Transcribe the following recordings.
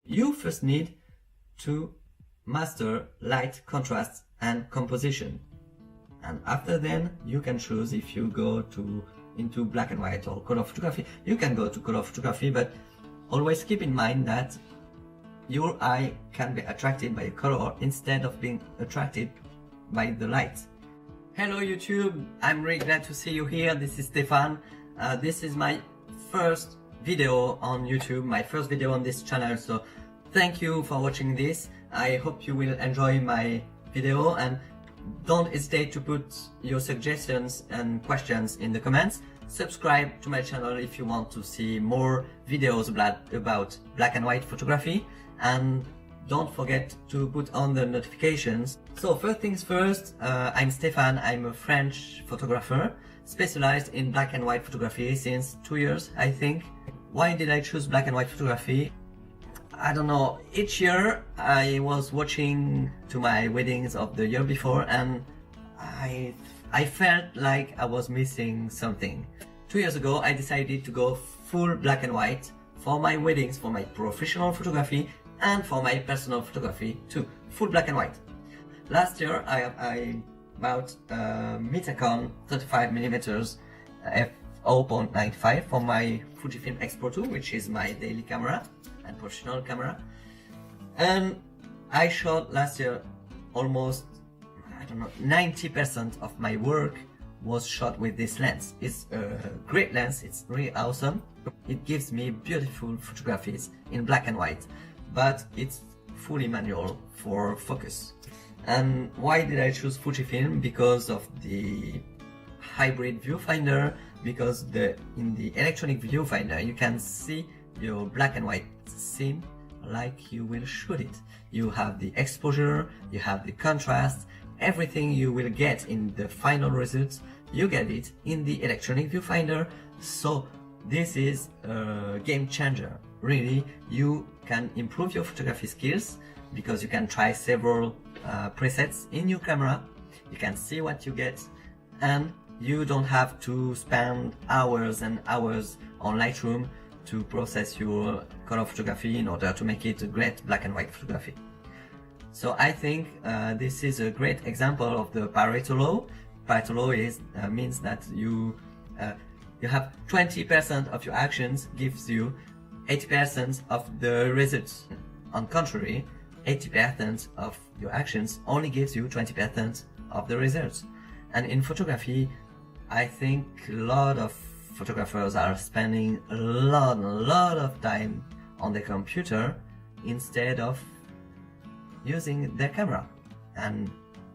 you first need to master light, contrast and composition. And after then you can choose if you go into black and white or color photography. You can go to color photography, but always keep in mind that your eye can be attracted by a color instead of being attracted by the light. Hello YouTube, I'm really glad to see you here. This is Stefan. This is my first video on YouTube, my first video on this channel, so thank you for watching this. I hope you will enjoy my video, and don't hesitate to put your suggestions and questions in the comments. Subscribe to my channel if you want to see more videos about black and white photography, and don't forget to put on the notifications. So first things first, I'm Stefan. I'm a French photographer specialized in black and white photography since 2 years, I think. Why did I choose black and white photography? I don't know. Each year I was watching to my weddings of the year before, and I felt like I was missing something. 2 years ago I decided to go full black and white for my weddings, for my professional photography and for my personal photography too. Full black and white. Last year I bought a Mitacon 35mm f/0.95 for my Fujifilm X-Pro 2, which is my daily camera and professional camera. And I shot last year almost, I don't know, 90% of my work was shot with this lens. It's a great lens, it's really awesome. It gives me beautiful photographies in black and white, but it's fully manual for focus. And why did I choose Fujifilm? Because of the hybrid viewfinder, because in the electronic viewfinder you can see your black and white scene like you will shoot it. You have the exposure, you have the contrast, everything you will get in the final results, you get it in the electronic viewfinder. So this is a game changer. Really, you can improve your photography skills because you can try several presets in your camera. You can see what you get, and you don't have to spend hours and hours on Lightroom to process your color photography in order to make it a great black and white photography. So I think this is a great example of the Pareto law. Pareto law means that you have 20% of your actions gives you 80% of the results. On contrary, 80% of your actions only gives you 20% of the results. And in photography, I think a lot of photographers are spending a lot of time on their computer instead of using their camera. And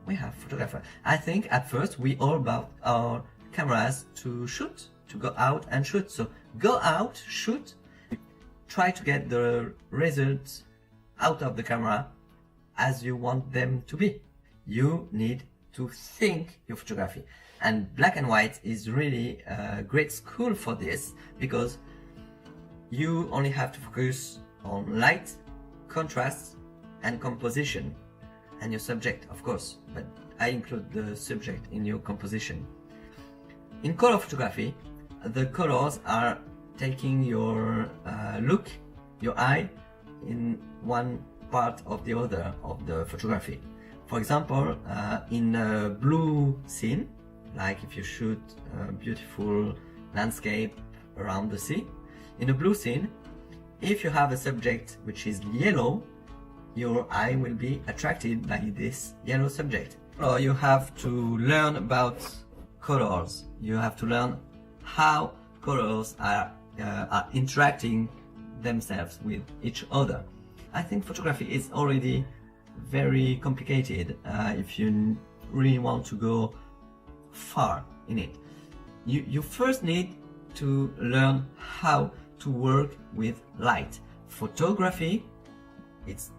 we have photographers. I think at first we all bought our cameras to shoot, to go out and shoot. So go out, shoot, try to get the results out of the camera as you want them to be. You need to think your photography, and black and white is really a great school for this, because you only have to focus on light, contrast and composition, and your subject, of course, but I include the subject in your composition. In color photography, the colors are taking your look, your eye, in one part of the other of the photography. For example, in a blue scene, like if you shoot a beautiful landscape around the sea, in a blue scene, if you have a subject which is yellow, your eye will be attracted by this yellow subject. So you have to learn about colors. You have to learn how colors are interacting themselves with each other. I think photography is already very complicated if you really want to go far in it. You first need to learn how to work with light. Photography, it's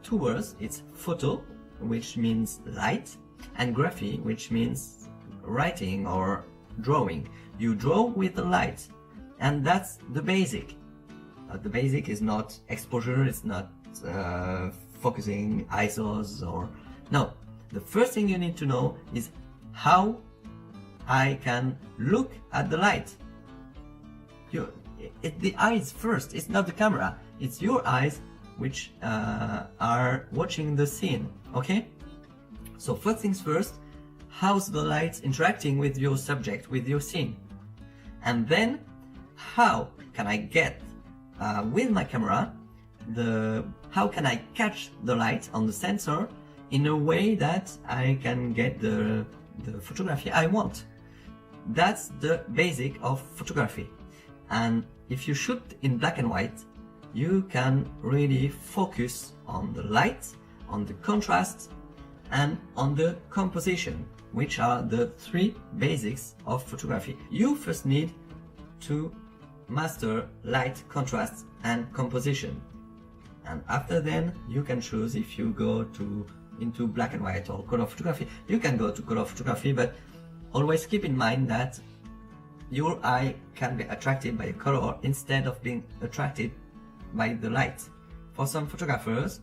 two words. It's photo, which means light, and graphy, which means writing or drawing. You draw with the light, and that's the basic. The basic is not exposure, it's not focusing ISOs or... No, the first thing you need to know is how I can look at the light. The eyes first, it's not the camera, it's your eyes which are watching the scene, okay? So first things first, how's the light interacting with your subject, with your scene? And then, how can I get, with my camera, how can I catch the light on the sensor in a way that I can get the photography I want? That's the basic of photography. And if you shoot in black and white, you can really focus on the light, on the contrast, and on the composition, which are the three basics of photography. You first need to master light, contrast, and composition. And after then, you can choose if you go into black and white or color photography. You can go to color photography, but always keep in mind that your eye can be attracted by a color instead of being attracted by the light. For some photographers,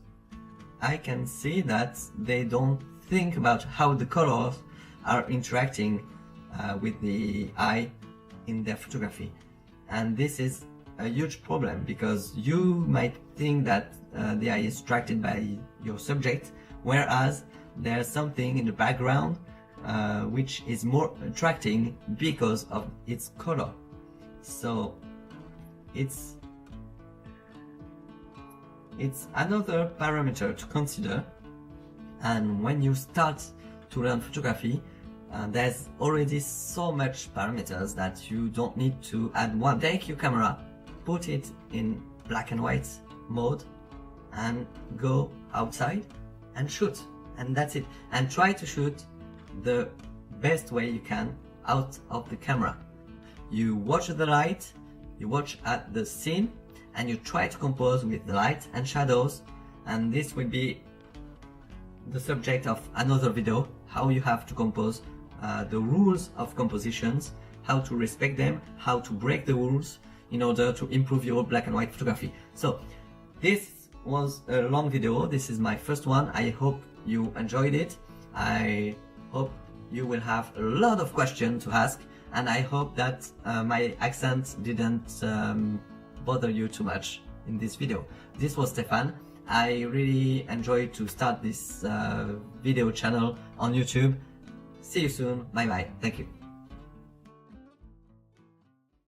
I can see that they don't think about how the colors are interacting with the eye in their photography. And this is a huge problem, because you might think that the eye is attracted by your subject, whereas there's something in the background which is more attracting because of its color. So it's another parameter to consider. And when you start to learn photography, there's already so much parameters that you don't need to add one. Take your camera, put it in black and white mode, and go outside and shoot, and that's it. And try to shoot the best way you can out of the camera. You watch the light, you watch at the scene, and you try to compose with the light and shadows. And this will be the subject of another video, how you have to compose, the rules of compositions, how to respect them, how to break the rules in order to improve your black and white photography. So this was a long video. This is my first one. I hope you enjoyed it. I hope you will have a lot of questions to ask, and I hope that my accent didn't bother you too much in this video. This was Stefan. I really enjoyed to start this video channel on YouTube. See you soon. Bye bye. Thank you.